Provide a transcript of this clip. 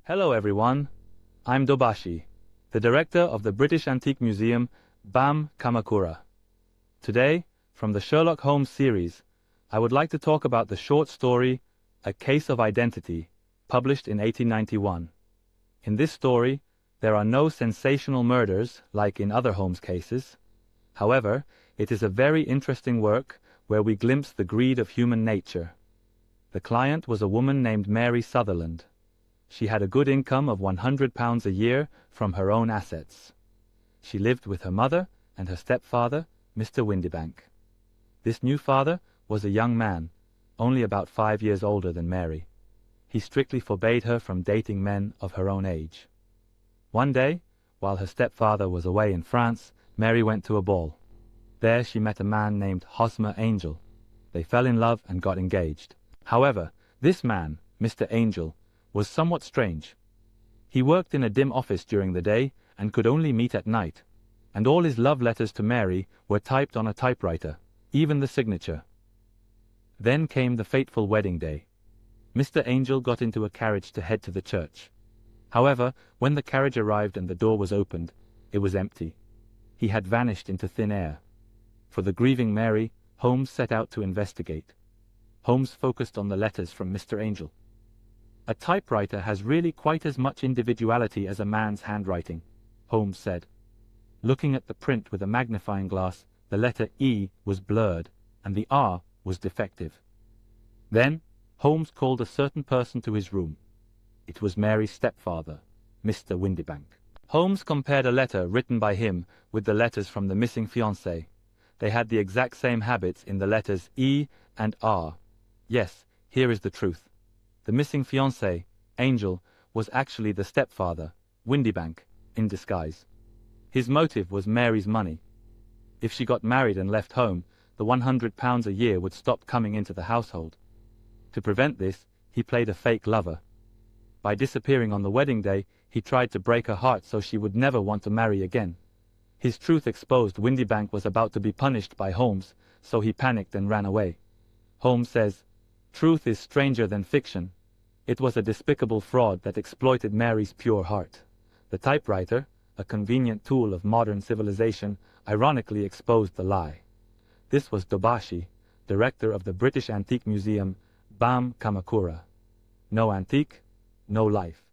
Hello everyone, I'm Dobashi, the director of the British Antique Museum BAM Kamakura. Today, from the Sherlock Holmes series, I would like to talk about the short story, A Case of Identity, published in 1891. In this story, there are no sensational murders like in other Holmes cases. However, it is a very interesting work where we glimpse the greed of human nature. The client was a woman named Mary Sutherland. She had a good income of £100 a year from her own assets. She lived with her mother and her stepfather, Mr. Windibank. This new father was a young man, only about 5 years older than Mary. He strictly forbade her from dating men of her own age. One day, while her stepfather was away in France, Mary went to a ball. There she met a man named Hosmer Angel. They fell in love and got engaged. However, this man, Mr. Angel, was somewhat strange. He worked in a dim office during the day and could only meet at night, and all his love letters to Mary were typed on a typewriter, even the signature. Then came the fateful wedding day. Mr. Angel got into a carriage to head to the church. However, when the carriage arrived and the door was opened, it was empty. He had vanished into thin air. For the grieving Mary, Holmes set out to investigate. Holmes focused on the letters from Mr. Angel. A typewriter has really quite as much individuality as a man's handwriting, Holmes said. Looking at the print with a magnifying glass, the letter E was blurred, and the R was defective. Then, Holmes called a certain person to his room. It was Mary's stepfather, Mr. Windibank. Holmes compared a letter written by him with the letters from the missing fiancé. They had the exact same habits in the letters E and R. Yes, here is the truth. The missing fiancé, Angel, was actually the stepfather, Windibank, in disguise. His motive was Mary's money. If she got married and left home, the £100 a year would stop coming into the household. To prevent this, he played a fake lover. By disappearing on the wedding day, he tried to break her heart so she would never want to marry again. His truth exposed Windibank was about to be punished by Holmes, so he panicked and ran away. Holmes says, "Truth is stranger than fiction." It was a despicable fraud that exploited Mary's pure heart. The typewriter, a convenient tool of modern civilization, ironically exposed the lie. This was Dobashi, director of the British Antique Museum BAM Kamakura. No antique, no life.